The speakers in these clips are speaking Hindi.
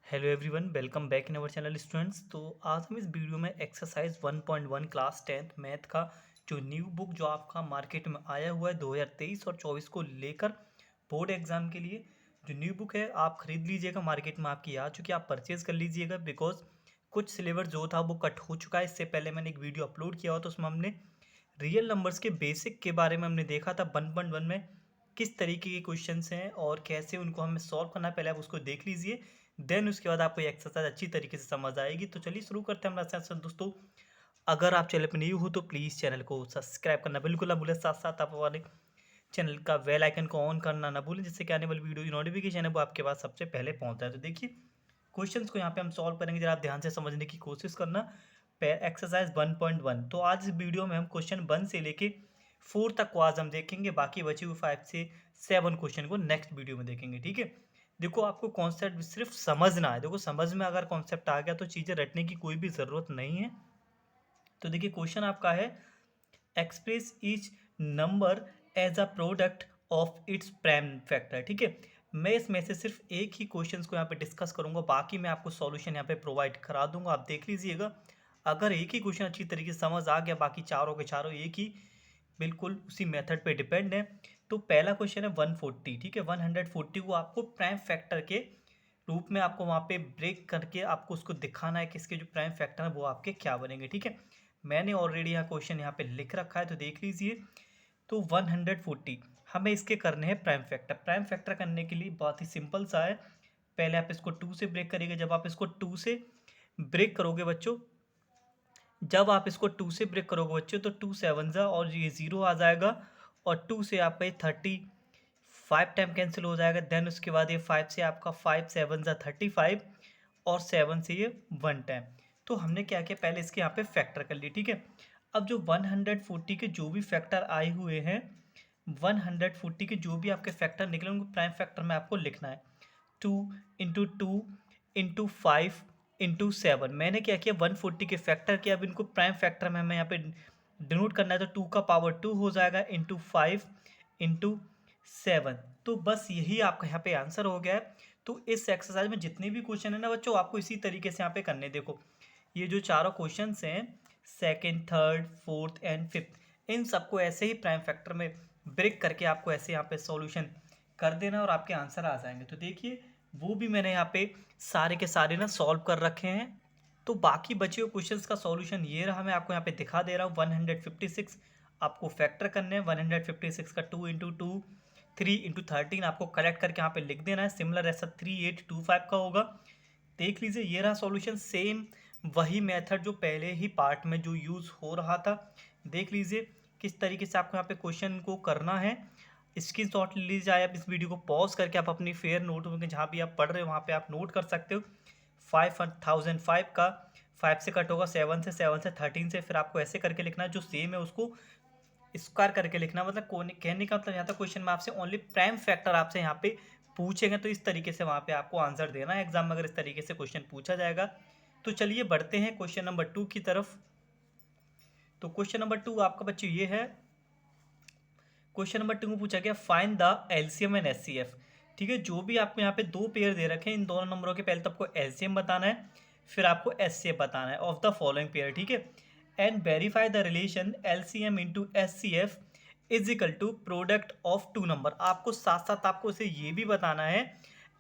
Hello everyone, welcome back in our channel students. तो आज हम इस वीडियो में एक्सरसाइज 1.1 क्लास 10th मैथ का जो न्यू बुक जो आपका मार्केट में आया हुआ है 2023 और 24 को लेकर बोर्ड एग्जाम के लिए जो न्यू बुक है आप खरीद लीजिएगा। मार्केट में आपकी आ चुकी है, आप परचेज कर लीजिएगा बिकॉज कुछ सिलेबस जो था वो कट हो चुका है। इससे पहले मैंने एक वीडियो अपलोड किया हुआ तो उसमें हमने रियल नंबर्स के बेसिक के बारे में हमने देखा था 1.1 में किस तरीके के क्वेश्चंस हैं और कैसे उनको हमें सॉल्व करना है। पहले आप उसको देख लीजिए, देन उसके बाद आपको ये एक्सरसाइज अच्छी तरीके से समझ आएगी। तो चलिए शुरू करते हैं हमारा सेशन। दोस्तों, अगर आप चैनल पर न्यू हो तो प्लीज़ चैनल को सब्सक्राइब करना बिल्कुल ना भूलें, साथ साथ आप हमारे चैनल का बेल आइकन को ऑन करना ना भूलें, जिससे कि आने वाली वीडियो की नोटिफिकेशन है वो आपके पास सबसे पहले पहुंचता है। तो देखिए क्वेश्चंस को यहाँ पे हम सॉल्व करेंगे, जरा आप ध्यान से समझने की कोशिश करना। एक्सरसाइज 1.1। तो आज इस वीडियो में हम क्वेश्चन 1 से लेके 4 तक को आज हम देखेंगे, बाकी बचे हुए 5 से 7 क्वेश्चन को नेक्स्ट वीडियो में देखेंगे। ठीक है, देखो आपको कॉन्सेप्ट सिर्फ समझना है। देखो समझ में अगर कॉन्सेप्ट आ गया तो चीज़ें रटने की कोई भी ज़रूरत नहीं है। तो देखिए क्वेश्चन आपका है express each number as a product of its prime factor. ठीक है, मैं इसमें से सिर्फ एक ही क्वेश्चन को यहाँ पे डिस्कस करूंगा, बाकी मैं आपको सॉल्यूशन यहाँ पे प्रोवाइड करा दूंगा। आप देख लीजिएगा, अगर एक ही क्वेश्चन अच्छी तरीके से समझ आ गया, बाकी चारों के चारों एक ही बिल्कुल उसी मेथड पे डिपेंड है। तो पहला क्वेश्चन है 140। ठीक है, 140 को आपको प्राइम फैक्टर के रूप में आपको वहाँ पे ब्रेक करके आपको उसको दिखाना है कि इसके जो प्राइम फैक्टर है वो आपके क्या बनेंगे। ठीक है, मैंने ऑलरेडी यहाँ क्वेश्चन यहाँ पे लिख रखा है, तो देख लीजिए। तो 140 हमें इसके करने हैं प्राइम फैक्टर। प्राइम फैक्टर करने के लिए बहुत ही सिंपल सा है, पहले आप इसको 2 से ब्रेक करिएगा। जब आप इसको 2 से ब्रेक करोगे बच्चों, जब आप इसको 2 से ब्रेक करोगे बच्चों, तो 2 7 जा और ये 0 आ जाएगा, और 2 से आपका ये 35 टाइम कैंसिल हो जाएगा। देन उसके बाद ये 5 से आपका 5 7 जा 35, और 7 से ये 1 टाइम। तो हमने क्या किया, पहले इसके यहाँ पे फैक्टर कर लिए। ठीक है, अब जो 140 के जो भी फैक्टर आए हुए हैं, 140 के जो भी आपके फैक्टर निकले उनको प्राइम फैक्टर में आपको लिखना है। 2 × 2 × 5 × 7। मैंने क्या किया, 140 के फैक्टर किया। अब इनको प्राइम फैक्टर में हमें यहाँ पे डिनोट करना है, तो 2 का पावर 2 हो जाएगा इंटू 5 इंटू 7। तो बस यही आपका यहाँ पे आंसर हो गया है। तो इस एक्सरसाइज में जितने भी क्वेश्चन है ना बच्चों, आपको इसी तरीके से यहाँ पे करने। देखो ये जो चारों क्वेश्चन हैं, second, third, fourth and fifth, इन सबको ऐसे ही प्राइम फैक्टर में ब्रेक करके आपको ऐसे यहाँ पे सॉल्यूशन कर देना और आपके आंसर आ जाएंगे। तो देखिए वो भी मैंने यहाँ पे सारे के सारे ना सॉल्व कर रखे हैं। तो बाकी बचे हुए क्वेश्चंस का सॉल्यूशन ये रहा, मैं आपको यहाँ पे दिखा दे रहा हूँ। 156 आपको फैक्टर करने हैं। 156 का 2 × 2 3 × 13 आपको करेक्ट करके यहाँ पे लिख देना है। सिमिलर ऐसा 3825 का होगा। देख लीजिए ये रहा सॉल्यूशन, सेम वही मेथड जो पहले ही पार्ट में जो यूज़ हो रहा था। देख लीजिए किस तरीके से आपको यहाँ पे क्वेश्चन को करना है। स्क्रीनशॉट ले लीजिए, आप इस वीडियो को पॉज करके आप अपनी फेयर नोटबुक में जहाँ भी आप पढ़ रहे हो वहाँ पे आप नोट कर सकते हो। 5005 का 5 से कट होगा, 7 से, 7 से 13 से, फिर आपको ऐसे करके लिखना है। जो सेम है उसको स्क्वायर करके लिखना। मतलब कहने का मतलब यहाँ तक क्वेश्चन में आपसे ओनली प्राइम फैक्टर आपसे यहाँ पे पूछेंगे, तो इस तरीके से वहाँ पे आपको आंसर देना है। एग्जाम में अगर इस तरीके से क्वेश्चन पूछा जाएगा तो चलिए बढ़ते हैं क्वेश्चन नंबर 2 की तरफ। तो क्वेश्चन नंबर 2 आपका बच्चों ये है। क्वेश्चन नंबर 2 में पूछा गया find the LCM and HCF. ठीक है, जो भी आपको यहाँ पे दो पेयर दे रखे हैं, इन दोनों नंबरों के पहले तो आपको एलसीएम बताना है, फिर आपको एचसीएफ बताना है ऑफ द फॉलोइंग पेयर। ठीक है, and verify the relation LCM into HCF is equal to product of two number. आपको साथ साथ आपको इसे ये भी बताना है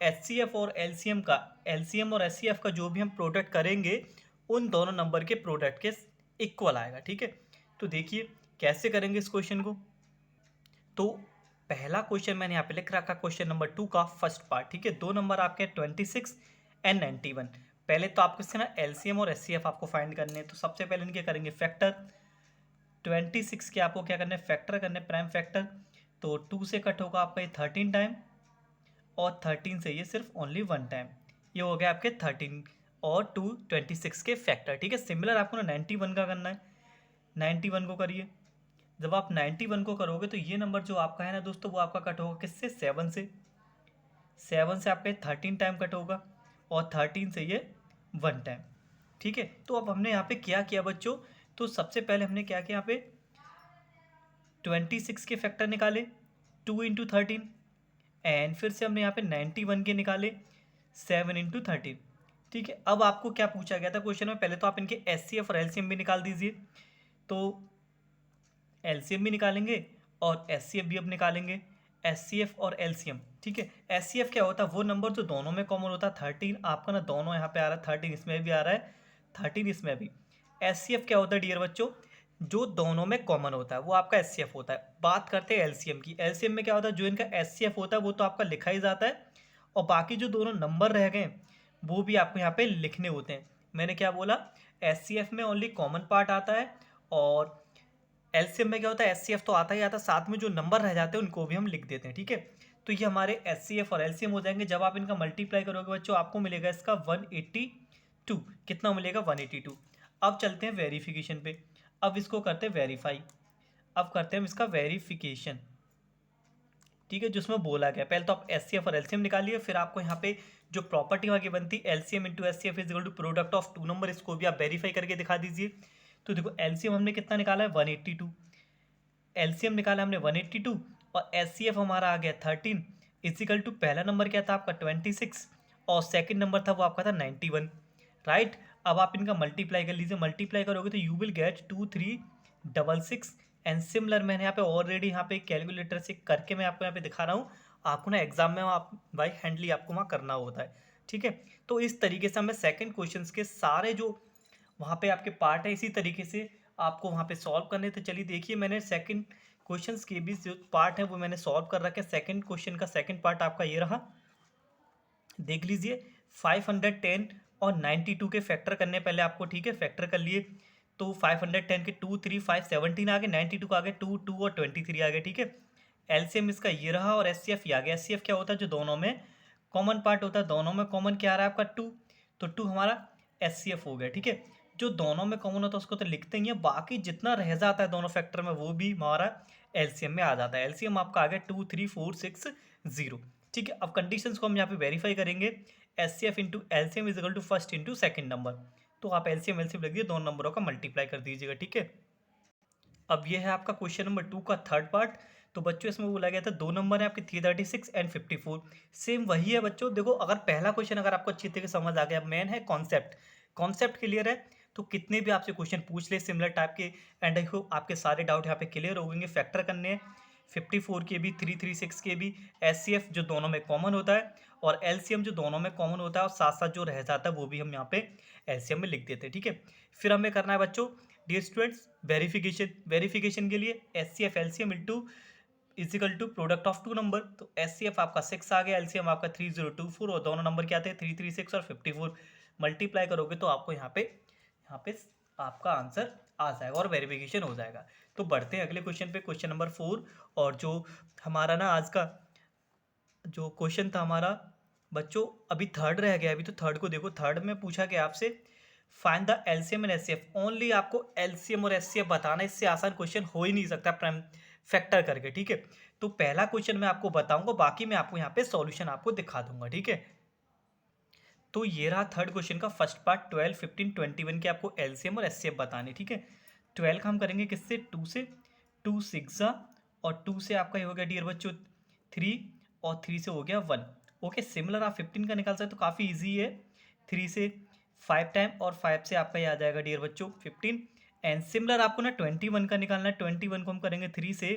एचसीएफ और एलसीएम का, एलसीएम और एचसीएफ का जो भी हम प्रोडक्ट करेंगे उन दोनों नंबर के प्रोडक्ट के इक्वल आएगा। ठीक है, तो देखिए कैसे करेंगे इस क्वेश्चन को। तो पहला क्वेश्चन मैंने यहाँ पे लिख रखा क्वेश्चन नंबर 2 का फर्स्ट पार्ट। ठीक है, दो नंबर आपके 26 एंड 91। पहले तो आपको इससे ना एलसीएम और एचसीएफ आपको फाइंड करने हैं। तो सबसे पहले इनके करेंगे फैक्टर। 26 के आपको क्या करना है, फैक्टर करने, प्राइम फैक्टर। तो 2 से कट होगा आपका ये 13 टाइम, और 13 से ये सिर्फ ओनली 1 टाइम। ये हो गया आपके 13 और 2 26 के फैक्टर। ठीक है, सिमिलर आपको ना 91 का करना है। 91 को करिए। जब आप 91 को करोगे तो ये नंबर जो आपका है ना दोस्तों, वो आपका कट होगा किससे, 7 से। 7 से आपका 13 टाइम कट होगा, और 13 से ये 1 टाइम। ठीक है, तो अब हमने यहाँ पे क्या किया बच्चों, तो सबसे पहले हमने क्या किया, यहाँ पे 26 के फैक्टर निकाले 2 × 13, एंड फिर से हमने यहाँ पे 91 के निकाले 7 × 13। ठीक है, अब आपको क्या पूछा गया था क्वेश्चन में, पहले तो आप इनके एचसीएफ और एलसीएम भी निकाल दीजिए। तो एलसीएम भी निकालेंगे और एचसीएफ भी अब निकालेंगे, एचसीएफ और एलसीएम। ठीक है, एचसीएफ क्या होता है, वो नंबर जो दोनों में कॉमन होता है। 13 आपका ना दोनों यहाँ पे आ रहा है, 13 इसमें भी आ रहा है, 13 इसमें भी। एचसीएफ क्या होता है डियर बच्चों, जो दोनों में कॉमन होता है वो आपका एचसीएफ होता है। बात करते हैं एलसीएम की। एलसीएम में क्या होता है, जो इनका एचसीएफ होता है वो तो आपका लिखा ही जाता है, और बाकी जो दोनों नंबर रह गए वो भी आपको यहाँ पे लिखने होते हैं। मैंने क्या बोला, एचसीएफ में ओनली कॉमन पार्ट आता है, और एलसीएम में क्या होता है, एचसीएफ तो आता ही आता है, साथ में जो नंबर रह जाते हैं उनको भी हम लिख देते हैं। ठीक है, तो ये हमारे एचसीएफ और एलसीएम हो जाएंगे। जब आप इनका मल्टीप्लाई करोगे बच्चों, आपको मिलेगा इसका 182। कितना मिलेगा, 182। अब चलते हैं वेरिफिकेशन पे। अब इसको करते हैं वेरीफाई। अब करते हैं हम इसका वेरिफिकेशन। ठीक है, जिसमें बोला गया, पहले तो आप एचसीएफ और एलसीएम निकालिए, फिर आपको यहाँ पे जो प्रॉपर्टी वहाँ की बनती है, LCM into HCF is equal to product of two number, इसको भी आप वेरीफाई करके दिखा दीजिए। तो देखो एलसीएम हमने कितना निकाला है, 182। एलसीएम निकाला हमने 182, और एचसीएफ हमारा आ गया 13 इजिकल टू, पहला नंबर क्या था आपका 26, और सेकंड नंबर था वो आपका था 91। राइट, अब आप इनका मल्टीप्लाई कर लीजिए। मल्टीप्लाई करोगे तो you will get 2366। And similar मैंने यहाँ पे ऑलरेडी यहाँ पे कैलकुलेटर से करके मैं आपको यहाँ पे दिखा रहा हूँ। आपको ना एग्जाम में आप बाई हैंडली आपको वहाँ करना होता है। ठीक है, तो इस तरीके से हमें सेकंड क्वेश्चंस के सारे जो वहाँ पे आपके पार्ट है इसी तरीके से आपको वहाँ पे सॉल्व करने। तो चलिए देखिए, मैंने सेकंड क्वेश्चंस के भी जो पार्ट है वो मैंने सॉल्व कर रखे। सेकंड क्वेश्चन का सेकंड पार्ट आपका ये रहा, देख लीजिए। 510 और 92 के फैक्टर करने पहले आपको, ठीक है, फैक्टर कर लिए तो 510 के 2 3 5 17 आ गए, 92 का आ गए 2 2 और 23 आ गए। ठीक है, एलसीएम इसका ये रहा, और एचसीएफ ये आ गया। एचसीएफ क्या होता है, जो दोनों में कॉमन पार्ट होता है। दोनों में कॉमन क्या आ रहा है आपका 2, तो 2 हमारा एचसीएफ हो गया। ठीक है, जो दोनों में कॉमन होता है उसको तो लिखते ही है, बाकी जितना रह जाता है दोनों फैक्टर में वो भी हमारा एलसीएम में आ जाता है। एलसीएम आपका आ गया 23460। ठीक है, अब कंडीशंस को हम यहाँ पे वेरीफाई करेंगे। H C F into LCM is equal to first into second number, तो आप एलसीएम एलसीएम लग दिए, दोनों नंबरों का मल्टीप्लाई कर दीजिएगा। ठीक है, अब ये है आपका क्वेश्चन नंबर 2 का थर्ड पार्ट। तो बच्चों इसमें बोला गया था दो नंबर है आपके 336 एंड 54। सेम वही है बच्चों। देखो अगर पहला क्वेश्चन अगर आपको अच्छी तरीके से समझ आ गया, मेन है कॉन्सेप्ट, कॉन्सेप्ट क्लियर है तो कितने भी आपसे क्वेश्चन पूछ ले सिमिलर टाइप के, एंड आई होप आपके सारे डाउट यहाँ पे क्लियर हो गएंगे। फैक्टर करने हैं 54 के भी, 336 के भी, एचसीएफ जो दोनों में कॉमन होता है, और एलसीएम जो दोनों में कॉमन होता है, और साथ साथ जो रह जाता है वो भी हम यहाँ पे एलसीएम में लिख देते हैं। ठीक है, फिर हमें करना है बच्चों डियर स्टूडेंट्स वेरिफिकेशन। वेरिफिकेशन के लिए H C F LCM into is equal to product of two number. तो एच सी एफ आपका 6 आ गया, एलसीएम आपका 3024, और दोनों नंबर क्या थे 336 और 54। मल्टीप्लाई करोगे तो आपको यहाँ पे आपका आंसर आ जाएगा और वेरिफिकेशन हो जाएगा। तो बढ़ते हैं अगले क्वेश्चन पे, क्वेश्चन नंबर 4। और जो हमारा ना आज का जो क्वेश्चन था हमारा बच्चों, अभी थर्ड रह गया। अभी तो थर्ड को देखो, थर्ड में पूछा गया आपसे find the LCM and HCF. Only आपको एलसीएम और एचसीएफ बताना, इससे आसान क्वेश्चन हो ही नहीं सकता प्राइम फैक्टर करके। ठीक है, तो पहला क्वेश्चन मैं आपको बताऊंगा, बाकी मैं आपको यहाँ पे सॉल्यूशन आपको दिखा दूंगा। ठीक है, तो ये रहा थर्ड क्वेश्चन का फर्स्ट पार्ट। 12 15 21 के आपको एलसीएम और एचसीएफ बताने। ठीक है, 12 का हम करेंगे किससे, 2 से, 2 6 और 2 से आपका ये हो गया डियर बच्चों 3, और 3 से हो गया 1। ओके, सिमिलर आप 15 का निकाल सकते तो काफ़ी ईजी है। 3 से 5 टाइम, और 5 से आपका ये आ जाएगा डियर बच्चों 15। एंड सिमिलर आपको ना 21 का निकालना है। 21 को हम करेंगे 3 से,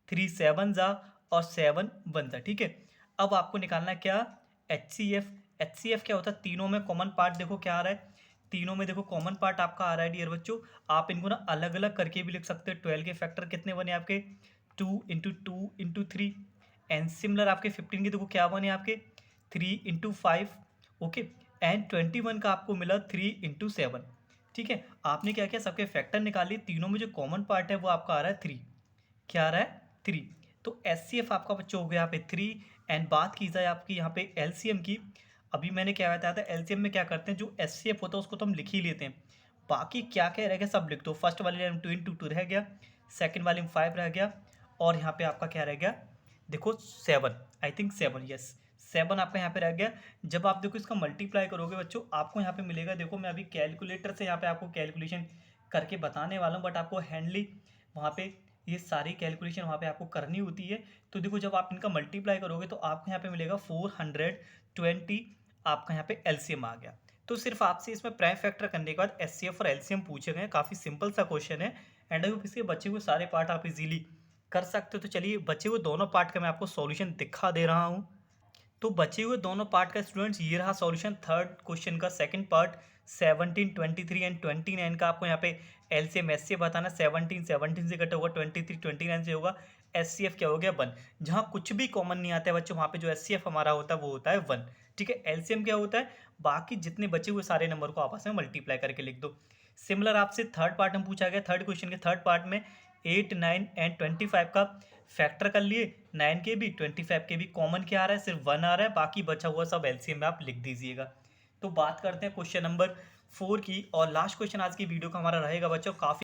3 7 जा और 7 1 जा। ठीक है, अब आपको निकालना है क्या, H C F. H C F क्या होता है, तीनों में कॉमन पार्ट देखो क्या आ रहा है, तीनों में देखो कॉमन पार्ट आपका आ रहा है डियर बच्चों। आप इनको ना अलग अलग करके भी लिख सकते हो। 12 के फैक्टर कितने बने आपके, 2 इंटू 2 इंटू 3। एंड सिमिलर आपके 15 के देखो क्या बने आपके, 3 इंटू 5। ओके, एंड 21 का आपको मिला 3 इंटू 7। ठीक है, आपने क्या किया, सबके फैक्टर निकालिए, तीनों में जो कॉमन पार्ट है वो आपका आ रहा है 3। क्या आ रहा है, 3। तो एच सी एफ आपका बच्चों हो गया यहाँ पे 3। एंड बात की जाए आपकी यहाँ पे एलसीएम की, अभी मैंने क्या बताया था, एलसीएम में क्या करते हैं, जो एच सी एफ होता है उसको तो हम लिख ही लेते हैं, बाकी क्या क्या रह गया सब लिख दो। फर्स्ट वाले लाइन में 2 इंटू 2 रह गया, सेकेंड वाले में 5 रह गया, और यहाँ पे आपका क्या रह गया, देखो 7, आई थिंक 7, यस 7 आपका यहाँ पे रह गया। जब आप देखो इसका मल्टीप्लाई करोगे बच्चों, आपको यहाँ पे मिलेगा, देखो मैं अभी कैलकुलेटर से यहाँ पे आपको कैलकुलेशन करके बताने वाला हूँ, बट आपको हैंडली वहाँ पे ये सारी कैलकुलेशन वहाँ पे आपको करनी होती है। तो देखो जब आप इनका मल्टीप्लाई करोगे तो आपको यहाँ पे मिलेगा 420, आपका यहाँ पे एलसीएम आ गया। तो सिर्फ आपसे इसमें प्राइम फैक्टर करने के बाद एचसीएफ और एलसीएम पूछे गए हैं। काफ़ी सिंपल सा क्वेश्चन है एंड अगर इसके बचे हुए सारे पार्ट आप इजीली कर सकते हो। तो चलिए बचे हुए दोनों पार्ट का मैं आपको सॉल्यूशन दिखा दे रहा हूँ। तो बचे हुए दोनों पार्ट का स्टूडेंट्स ये रहा सॉल्यूशन। थर्ड क्वेश्चन का सेकंड पार्ट 17, 23 एंड 29 का आपको यहाँ पे एलसीएम एचसीएफ बताना। 17 से कटा होगा, 23 29 से होगा। एचसीएफ क्या हो गया 1। जहाँ कुछ भी कॉमन नहीं आता है बच्चों, वहाँ पे जो एचसीएफ हमारा होता है वो होता है 1। ठीक है, एलसीएम क्या होता है, बाकी जितने बचे हुए सारे नंबर को आपस में मल्टीप्लाई करके लिख दो। सिमिलर आपसे थर्ड पार्ट में पूछा गया। थर्ड क्वेश्चन के थर्ड पार्ट में 8, 9 एंड 25 का फैक्टर कर लिए। 9 के भी 25 के भी कॉमन क्या आ रहा है, सिर्फ 1 आ रहा है, बाकी बचा हुआ सब एलसीएम में आप लिख दीजिएगा। तो बात करते हैं क्वेश्चन नंबर 4 की। और लास्ट क्वेश्चन आज की वीडियो का हमारा रहेगा बच्चों, काफ़ी